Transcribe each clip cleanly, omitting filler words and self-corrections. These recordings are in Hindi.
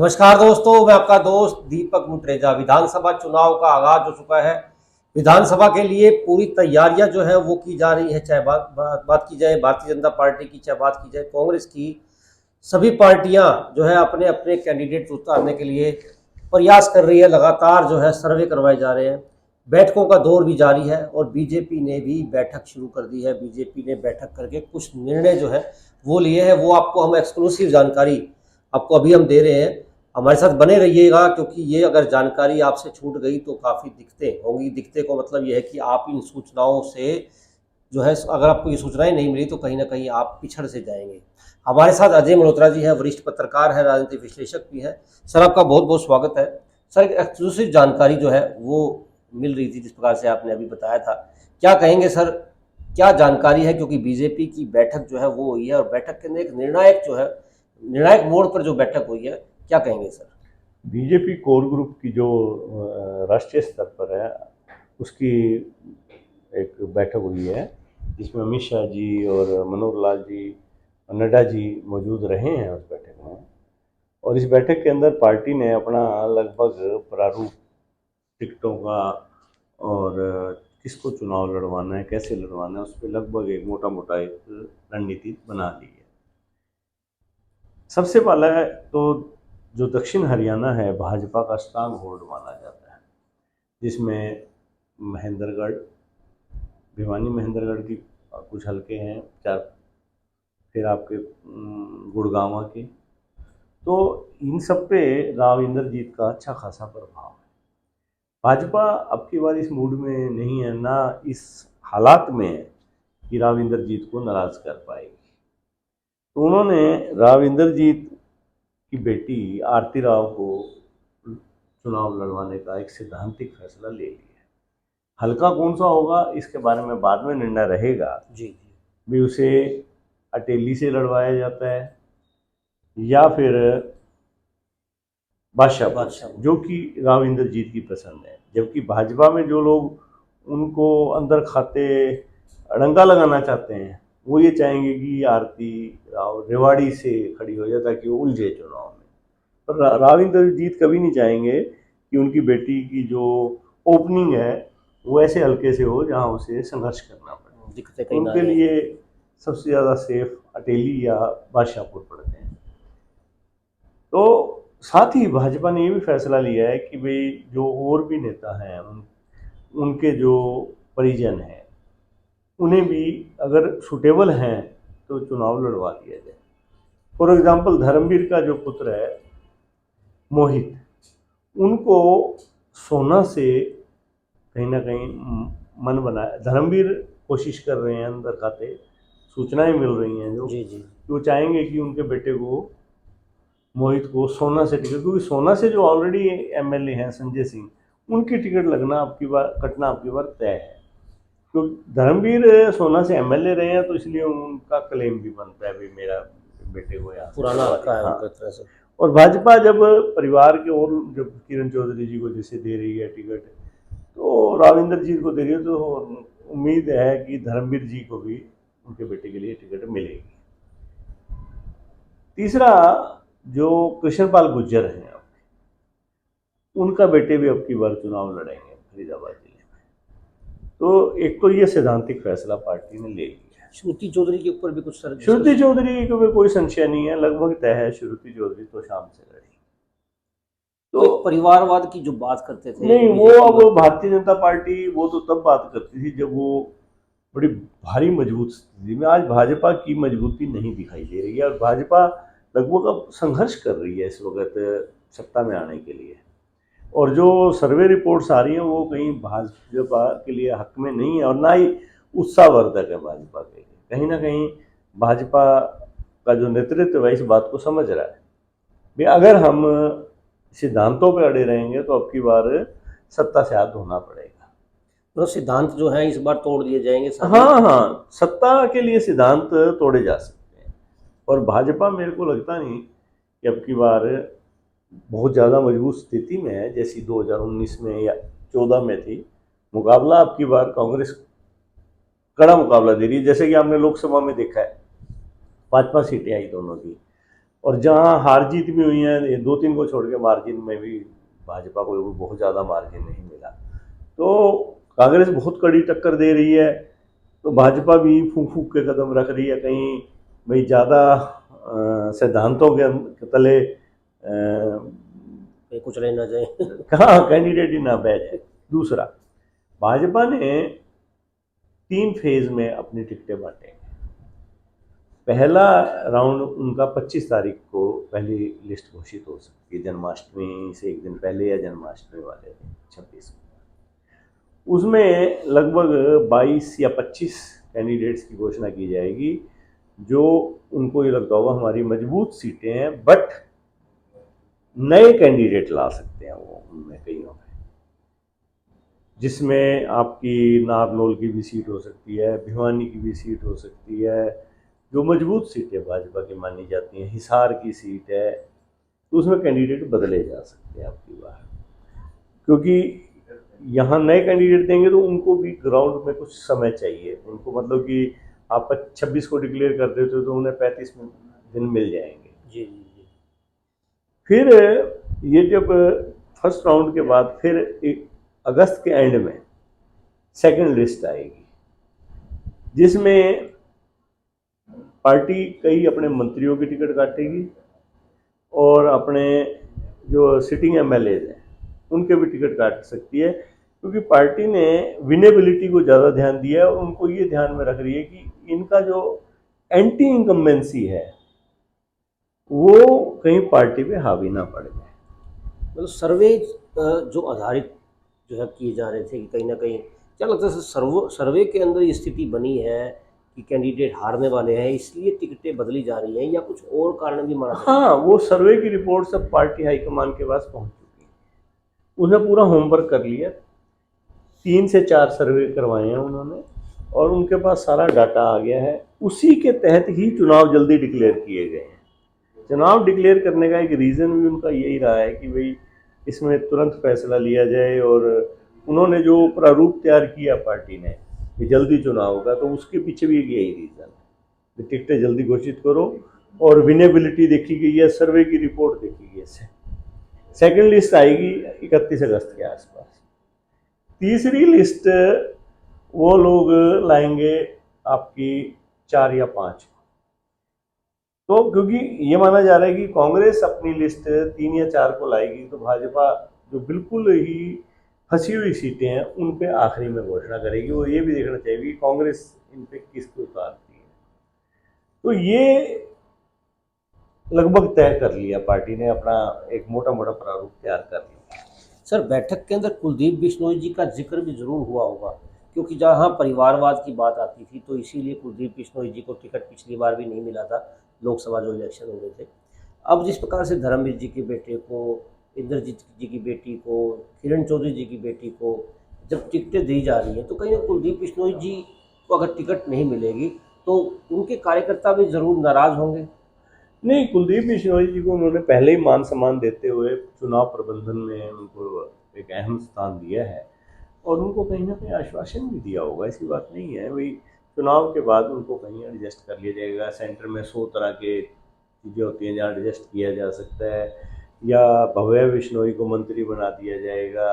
नमस्कार दोस्तों, मैं आपका दोस्त दीपक मुट्रेजा। विधानसभा चुनाव का आगाज हो चुका है। विधानसभा के लिए पूरी तैयारियां जो है वो की जा रही है। चाहे बात की जाए भारतीय जनता पार्टी की, चाहे बात की जाए कांग्रेस की, सभी पार्टियां जो है अपने अपने कैंडिडेट उतारने के लिए प्रयास कर रही है। लगातार जो है सर्वे करवाए जा रहे हैं। बैठकों का दौर भी जारी है और बीजेपी ने भी बैठक शुरू कर दी है। बीजेपी ने बैठक करके कुछ निर्णय जो है वो लिए हैं। वो आपको हम एक्सक्लूसिव जानकारी आपको अभी हम दे रहे हैं। हमारे साथ बने रहिएगा, क्योंकि ये अगर जानकारी आपसे छूट गई तो काफ़ी दिक्कतें होंगी। दिक्कतें को मतलब ये है कि आप इन सूचनाओं से जो है, अगर आपको ये सूचनाएं नहीं मिली तो कहीं ना कहीं आप पिछड़ से जाएंगे। हमारे साथ अजय मल्होत्रा जी हैं, वरिष्ठ पत्रकार हैं, राजनीतिक विश्लेषक भी हैं। सर, आपका बहुत बहुत स्वागत है। सर, एक एक्सक्लूसिव जानकारी जो है वो मिल रही थी, जिस प्रकार से आपने अभी बताया था। क्या कहेंगे सर, क्या जानकारी है? क्योंकि बीजेपी की बैठक जो है वो हुई है और बैठक के अंदर एक निर्णायक जो है, निर्णायक मोड़ पर जो बैठक हुई है, क्या कहेंगे सर? बीजेपी कोर ग्रुप की जो राष्ट्रीय स्तर पर है उसकी एक बैठक हुई है, जिसमें अमित शाह जी और मनोहर लाल जी और नड्डा जी मौजूद रहे हैं उस बैठक में। और इस बैठक के अंदर पार्टी ने अपना लगभग प्रारूप टिकटों का और किसको चुनाव लड़वाना है, कैसे लड़वाना है, उस पर लगभग एक मोटा मोटा एक रणनीति बना ली है। सबसे पहला है तो जो दक्षिण हरियाणा है भाजपा का स्ट्रांग होल्ड माना जाता है, जिसमें महेंद्रगढ़, भिवानी महेंद्रगढ़ की कुछ हलके हैं, चार, फिर आपके गुड़गांव के, तो इन सब पे राव इंद्रजीत का अच्छा खासा प्रभाव है। भाजपा अब की बार इस मूड में नहीं है, ना इस हालात में है कि राव इंद्रजीत को नाराज कर पाएगी। तो उन्होंने राव इंद्रजीत की बेटी आरती राव को चुनाव लड़वाने का एक सैद्धांतिक फैसला ले लिया है। हल्का कौन सा होगा इसके बारे में बाद में निर्णय रहेगा जी जी। भी उसे अटेली से लड़वाया जाता है या फिर बादशाहपुर से, जो कि राव इंद्रजीत की पसंद है। जबकि भाजपा में जो लोग उनको अंदर खाते अड़ंगा लगाना चाहते हैं, वो ये चाहेंगे कि आरती राव रेवाड़ी से खड़ी हो जाए ताकि वो उलझे चुनाव में। पर राव इंद्रजीत कभी नहीं चाहेंगे कि उनकी बेटी की जो ओपनिंग है वो ऐसे हल्के से हो जहां उसे संघर्ष करना पड़े। दिक्कतें तो कहीं ना आ उनके जाए। लिए सबसे ज़्यादा सेफ अटेली या बादशाहपुर पड़ते हैं। तो साथ ही भाजपा ने ये भी फैसला लिया है कि भाई जो और भी नेता हैं उनके जो परिजन हैं उन्हें भी अगर सुटेबल हैं तो चुनाव लड़वा दिया जाए। फॉर एग्जाम्पल धर्मवीर का जो पुत्र है मोहित, उनको सोना से कहीं ना कहीं मन बनाया। धर्मवीर कोशिश कर रहे हैं, अंदर खाते सूचनाएं मिल रही हैं जो जी जी। वो चाहेंगे कि उनके बेटे को मोहित को सोना से टिकट, क्योंकि सोना से जो ऑलरेडी एमएलए हैं संजय सिंह, उनकी टिकट लगना आपकी बार कटना आपकी बार तय है। तो धर्मवीर सोना से एमएलए रहे हैं तो इसलिए उनका क्लेम भी बनता है भाई मेरा बेटे को यहाँ से पुराना लड़वा हल्का दिया। है हाँ। उनका तरह से। और भाजपा जब परिवार के और जब किरण चौधरी जी को जैसे दे रही है टिकट, तो राविंदर जी को दे रही है, तो उम्मीद है कि धर्मवीर जी को भी उनके बेटे के लिए टिकट मिलेगी। तीसरा, जो कृष्णपाल गुर्जर हैं उनका बेटे भी अब की बार चुनाव लड़ेंगे फरीदाबाद जिले में। तो एक तो ये सैद्धांतिक फैसला पार्टी ने ले लिया है। श्रुति चौधरी के ऊपर भी कुछ सर श्रुति चौधरी को भी कोई संशय नहीं है, लगभग तय है श्रुति चौधरी तो शाम से लड़ेगी। तो एक परिवारवाद की जो बात करते थे, नहीं, वो अब भारतीय जनता पार्टी वो तो तब बात करती थी जब वो बड़ी भारी मजबूत स्थिति में। आज भाजपा की मजबूती नहीं दिखाई दे रही है और भाजपा लगभग अब संघर्ष कर रही है इस वक्त सत्ता में आने के लिए। और जो सर्वे रिपोर्ट्स आ रही हैं वो कहीं भाजपा के लिए हक में नहीं है और ना ही उत्साहवर्धक है भाजपा के लिए। कहीं ना कहीं भाजपा का जो नेतृत्व है इस बात को समझ रहा है भाई अगर हम सिद्धांतों पे अड़े रहेंगे तो अब की बार सत्ता से हाथ धोना पड़ेगा। तो सिद्धांत जो है इस बार तोड़ दिए जाएंगे सारे। हाँ हाँ, सत्ता के लिए सिद्धांत तोड़े जा सकते हैं और भाजपा मेरे को लगता नहीं कि अब की बार बहुत ज़्यादा मजबूत स्थिति में है जैसी 2019 में या 14 में थी। मुकाबला अब की बार कांग्रेस कड़ा मुकाबला दे रही है, जैसे कि आपने लोकसभा में देखा है 5-5 सीटें आई दोनों की। और जहाँ हार जीत भी हुई है, ये 2-3 को छोड़ के मार्जिन में भी भाजपा को बहुत ज़्यादा मार्जिन नहीं मिला। तो कांग्रेस बहुत कड़ी टक्कर दे रही है, तो भाजपा भी फूंक फूंक के कदम रख रही है, कहीं भाई ज़्यादा सिद्धांतों के तले कुछ रह ना जाए। कहाँ कैंडिडेट ही ना बह जाए। दूसरा, भाजपा ने 3 फेज में अपनी टिकटें बांटेंगे। पहला राउंड उनका 25 तारीख को पहली लिस्ट घोषित हो सकती है, जन्माष्टमी से एक दिन पहले या जन्माष्टमी वाले दिन 26 को। उसमें लगभग 22 या 25 कैंडिडेट्स की घोषणा की जाएगी, जो उनको ये लगता होगा हमारी मजबूत सीटें हैं, बट नए कैंडिडेट ला सकते हैं वो उनमें कईयों में, जिसमें आपकी नारनौल की भी सीट हो सकती है, भिवानी की भी सीट हो सकती है, जो मजबूत सीटें भाजपा की मानी जाती हैं। हिसार की सीट है, तो उसमें कैंडिडेट बदले जा सकते हैं आपकी बार, क्योंकि यहाँ नए कैंडिडेट देंगे तो उनको भी ग्राउंड में कुछ समय चाहिए उनको, मतलब कि आप 26 को डिक्लेयर कर देते हो तो उन्हें 35 दिन मिल जाएंगे। जी जी जी। फिर ये जब फर्स्ट राउंड के बाद फिर अगस्त के एंड में सेकंड लिस्ट आएगी, जिसमें पार्टी कई अपने मंत्रियों की टिकट काटेगी और अपने जो सिटिंग एमएलएज हैं उनके भी टिकट काट सकती है, क्योंकि पार्टी ने विनेबिलिटी को ज़्यादा ध्यान दिया है और उनको ये ध्यान में रख रही है कि इनका जो एंटी इनकम्बेंसी है वो कहीं पार्टी पे हावी ना पड़ जाए। मतलब सर्वे जो आधारित जो है किए जा रहे थे कि कहीं ना कहीं क्या लगता है सर्वे के अंदर ये स्थिति बनी है कि कैंडिडेट हारने वाले हैं इसलिए टिकटें बदली जा रही हैं, या कुछ और कारण भी माना जाता है? हाँ, वो सर्वे की रिपोर्ट सब पार्टी हाईकमान के पास पहुंच चुकी है, उसने पूरा होमवर्क कर लिया, 3 से 4 सर्वे करवाए हैं उन्होंने और उनके पास सारा डाटा आ गया है। उसी के तहत ही चुनाव जल्दी डिक्लेयर किए गए हैं। चुनाव डिक्लेयर करने का एक रीज़न भी उनका यही रहा है कि भाई इसमें तुरंत फैसला लिया जाए, और उन्होंने जो प्रारूप तैयार किया पार्टी ने कि जल्दी चुनाव होगा, तो उसके पीछे भी यही रीज़न है, टिकटें जल्दी घोषित करो। और विनेबिलिटी देखी गई है, सर्वे की रिपोर्ट देखी गई है। सेकेंड लिस्ट आएगी 31 अगस्त के आसपास। तीसरी लिस्ट वो लोग लाएंगे आपकी 4 या 5, तो क्योंकि ये माना जा रहा है कि कांग्रेस अपनी लिस्ट 3 या 4 को लाएगी, तो भाजपा जो बिल्कुल ही फंसी हुई सीटें हैं उन पे आखिरी में घोषणा करेगी। वो ये भी देखना चाहिए कि कांग्रेस इन पे किसको उतारती है। तो ये लगभग तय कर लिया पार्टी ने, अपना एक मोटा मोटा प्रारूप तैयार कर लिया। सर, बैठक के अंदर कुलदीप बिश्नोई जी का जिक्र भी जरूर हुआ होगा, क्योंकि जहाँ परिवारवाद की बात आती थी तो इसीलिए कुलदीप बिश्नोई जी को टिकट पिछली बार भी नहीं मिला था, लोकसभा जो इलेक्शन हो गए थे। अब जिस प्रकार से धर्मवीर जी के बेटे को, इंद्रजीत जी की बेटी को, किरण चौधरी जी की बेटी को जब टिकटें दी जा रही हैं, तो कहीं ना कुलदीप बिश्नोई जी को अगर टिकट नहीं मिलेगी तो उनके कार्यकर्ता भी ज़रूर नाराज़ होंगे। नहीं, कुलदीप बिश्नोई जी को उन्होंने पहले ही मान सम्मान देते हुए चुनाव प्रबंधन में उनको एक अहम स्थान दिया है, और उनको कहीं ना कहीं आश्वासन भी दिया होगा, ऐसी बात नहीं है। वही चुनाव के बाद उनको कहीं एडजस्ट कर लिया जाएगा। सेंटर में 100 तरह के चीज़ें होती हैं जहाँ एडजस्ट किया जा सकता है, या भव्य बिश्नोई को मंत्री बना दिया जाएगा,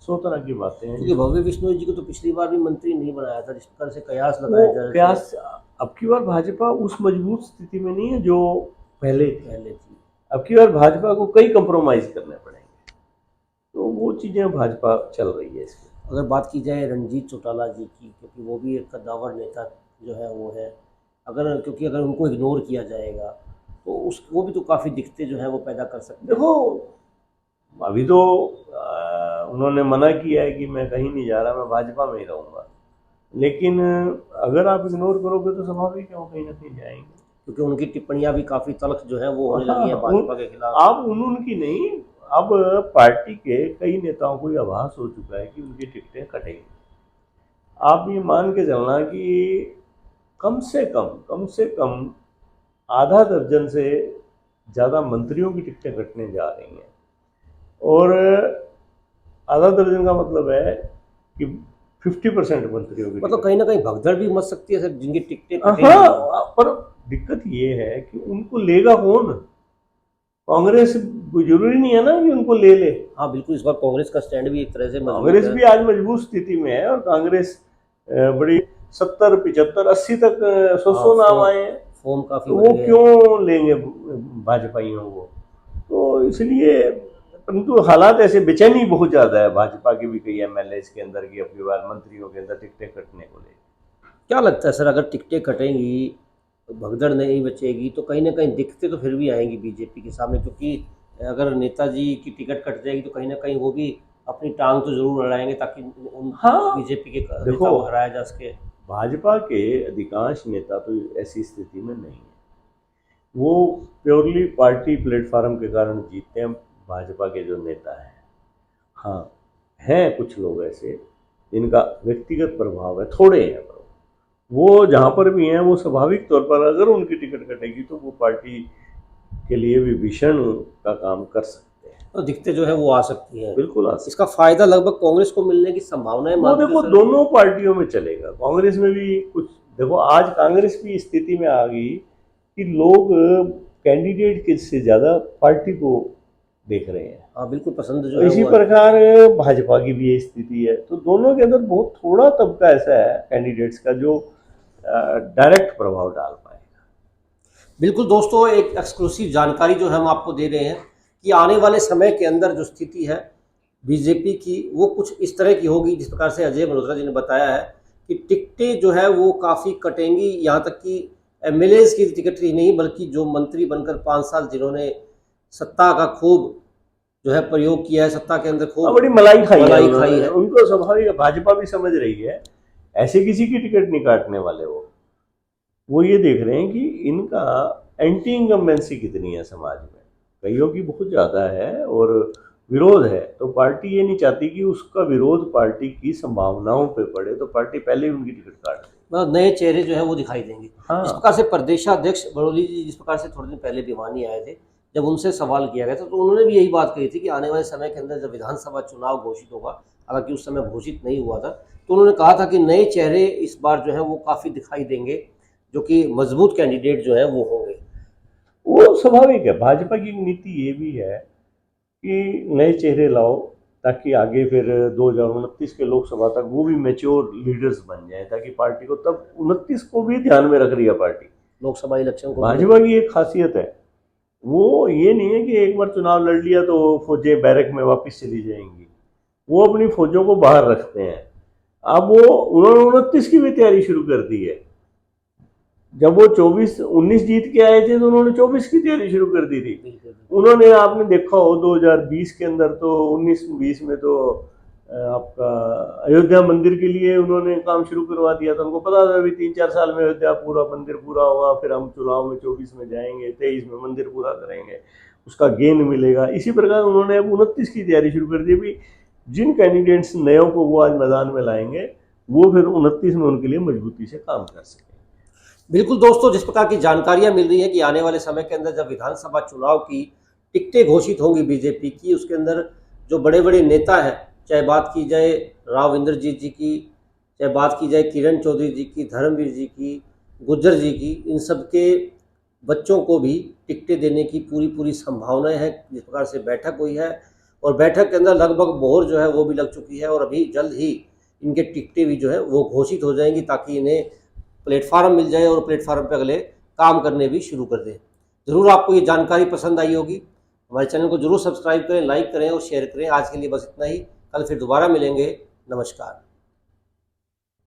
100 तरह की बातें हैं। क्योंकि भव्य बिश्नोई जी को तो पिछली बार भी मंत्री नहीं बनाया था, जिस प्रकार से कयास लगाया जा रहा कयास अब की बार भाजपा उस मजबूत स्थिति में नहीं है जो पहले थी। अब की बार भाजपा को कई कंप्रोमाइज करने पड़ेंगे, तो वो चीज़ें भाजपा चल रही है इसमें। अगर बात की जाए रणजीत चौटाला जी की, क्योंकि वो भी एक कद्दावर नेता जो है वो है, क्योंकि अगर उनको इग्नोर किया जाएगा तो वो भी तो काफ़ी दिक्कतें जो है वो पैदा कर सकते हैं। देखो, अभी तो उन्होंने मना किया है कि मैं कहीं नहीं जा रहा, मैं भाजपा में ही रहूँगा, लेकिन अगर आप इग्नोर करोगे तो स्वाभाविक है वो कहीं ना कहीं जाएंगे, क्योंकि उनकी टिप्पणियां भी काफ़ी तल्ख जो है वो होने लगी है भाजपा के खिलाफ। अब उनकी नहीं, अब पार्टी के कई नेताओं को ये आभास हो चुका है कि उनकी टिकटें कटेंगी। आप ये मान के चलना कि कम से कम आधा दर्जन से ज़्यादा मंत्रियों की टिकटें कटने जा रही हैं, और आधा दर्जन का मतलब है कि 50% मंत्रियों की, मतलब कहीं ना कहीं भगदड़ भी मच सकती है सर, जिनकी टिकटें हाँ, पर दिक्कत ये है कि उनको लेगा कौन। कांग्रेस कोई जरूरी नहीं है ना कि उनको ले ले। हाँ बिल्कुल, इस बार कांग्रेस का स्टैंड भी एक तरह से मजबूत कांग्रेस है। भी आज मजबूत स्थिति में है, और कांग्रेस बड़ी 70 75 80 तक 100 नाम आए हैं। फॉर्म काफी तो बढ़ वो गए हैं। क्यों लेंगे भाजपाइयों को? तो इसलिए, परंतु हालात ऐसे, बेचैनी बहुत ज्यादा है भाजपा के भी कई एमएलए के अंदर की, अपनी बार मंत्रियों के अंदर टिकटें कटने को लेकर। क्या लगता है सर, अगर टिकटें कटेंगी, भगदड़ नहीं बचेगी, तो कहीं ना कहीं दिक्कतें तो फिर भी आएंगी बीजेपी के सामने, क्योंकि अगर नेताजी की टिकट कट जाएगी तो कहीं ना कहीं वो भी अपनी टांग तो जरूर अड़ाएंगे ताकि उन हाँ, बीजेपी के नेता देखो, को हराया जा सके। भाजपा के अधिकांश नेता तो ऐसी स्थिति में नहीं है, वो प्योरली पार्टी प्लेटफॉर्म के कारण जीतते हैं भाजपा के जो नेता हैं। हाँ, हैं कुछ लोग ऐसे जिनका व्यक्तिगत प्रभाव है, थोड़े हैं, पर वो जहाँ पर भी हैं वो स्वाभाविक तौर पर अगर उनकी टिकट कटेगी तो वो पार्टी के लिए भी भीषण का काम कर सकते हैं। तो दिक्कतें जो है वो आ सकती हैं। बिल्कुल आ सकते इसका फायदा लगभग कांग्रेस को मिलने की संभावनाएं हैं। वो मानते हो देखो सर? दोनों पार्टियों में चलेगा, कांग्रेस में भी कुछ। देखो आज कांग्रेस भी स्थिति में आ गई कि लोग कैंडिडेट के से ज्यादा पार्टी को देख रहे हैं। हाँ बिल्कुल, पसंद जो तो है इसी वो प्रकार भाजपा की भी ये स्थिति है। तो दोनों के अंदर बहुत थोड़ा तबका ऐसा है कैंडिडेट्स का जो डायरेक्ट प्रभाव डाल पाएगा। बिल्कुल दोस्तों, एक एक्सक्लूसिव जानकारी जो हम आपको दे रहे हैं कि आने वाले समय के अंदर जो स्थिति है बीजेपी की, वो कुछ इस तरह की होगी जिस प्रकार से अजय मल्होत्रा जी ने बताया है कि टिकटें जो है वो काफ़ी कटेंगी। यहाँ तक कि एमएलए की टिकट ही नहीं, बल्कि जो मंत्री बनकर 5 साल जिन्होंने सत्ता का खूब जो है प्रयोग किया है, सत्ता के अंदर खूब बड़ी मलाई खाई खाई है। उनको स्वाभाविक, भाजपा भी समझ रही है, ऐसे किसी की टिकट नहीं काटने वाले वो ये देख रहे हैं कि इनका एंटी इनकम्बेंसी कितनी है समाज में, कईयों की बहुत ज़्यादा है और विरोध है। तो पार्टी ये नहीं चाहती कि उसका विरोध पार्टी की संभावनाओं पे पड़े, तो पार्टी पहले ही उनकी टिकट काट दे। मतलब नए चेहरे जो है वो दिखाई देंगे। हाँ। जिस प्रकार से प्रदेशाध्यक्ष बड़ोली जी जिस प्रकार से थोड़े दिन पहले भिवानी आए थे, जब उनसे सवाल किया गया था तो उन्होंने भी यही बात कही थी कि आने वाले समय के अंदर जब विधानसभा चुनाव घोषित होगा, हालांकि उस समय घोषित नहीं हुआ था, तो उन्होंने कहा था कि नए चेहरे इस बार जो है वो काफ़ी दिखाई देंगे, जो कि मजबूत कैंडिडेट जो है वो होंगे। वो स्वाभाविक है, भाजपा की नीति ये भी है कि नए चेहरे लाओ ताकि आगे फिर 2029 के लोकसभा तक वो भी मैच्योर लीडर्स बन जाए, ताकि पार्टी को तब 29 को भी ध्यान में रख रही है पार्टी। लोकसभा इलेक्शन को भाजपा की एक खासियत है, वो ये नहीं है कि एक बार चुनाव लड़ लिया तो फौजें बैरक में वापस चली जाएंगी, वो अपनी फौजों को बाहर रखते हैं। अब वो उन्होंने 29 की भी तैयारी शुरू कर दी है। जब वो 19 जीत के आए थे तो उन्होंने 24 की तैयारी शुरू कर दी थी। उन्होंने, आपने देखा हो 2020 के अंदर तो 19-20 में तो आपका अयोध्या मंदिर के लिए उन्होंने काम शुरू करवा दिया था। उनको पता था अभी 3-4 साल में अयोध्या पूरा मंदिर पूरा होगा, फिर हम चुनाव में 24 में जाएंगे, 23 में मंदिर पूरा करेंगे, उसका गेन मिलेगा। इसी प्रकार उन्होंने अब 29 की तैयारी शुरू कर दी। अभी जिन कैंडिडेट्स नयों को वो आज मैदान में लाएंगे, वो फिर 29 में उनके लिए मजबूती से काम कर सकें। बिल्कुल दोस्तों, जिस प्रकार की जानकारियां मिल रही है कि आने वाले समय के अंदर जब विधानसभा चुनाव की टिकटें घोषित होंगी बीजेपी की, उसके अंदर जो बड़े बड़े नेता हैं, चाहे बात की जाए राव इंद्रजीत जी की, चाहे बात की जाए किरण चौधरी जी की, धर्मवीर जी की, गुज्जर जी की, इन सब के बच्चों को भी टिकटें देने की पूरी पूरी संभावनाएं हैं। जिस प्रकार से बैठक हुई है और बैठक के अंदर लगभग मोहर जो है वो भी लग चुकी है, और अभी जल्द ही इनके टिकटें भी जो है वो घोषित हो जाएंगी ताकि इन्हें प्लेटफार्म मिल जाए और प्लेटफार्म पर अगले काम करने भी शुरू कर दें। ज़रूर आपको ये जानकारी पसंद आई होगी। हमारे चैनल को जरूर सब्सक्राइब करें, लाइक करें और शेयर करें। आज के लिए बस इतना ही, कल फिर दोबारा मिलेंगे। नमस्कार।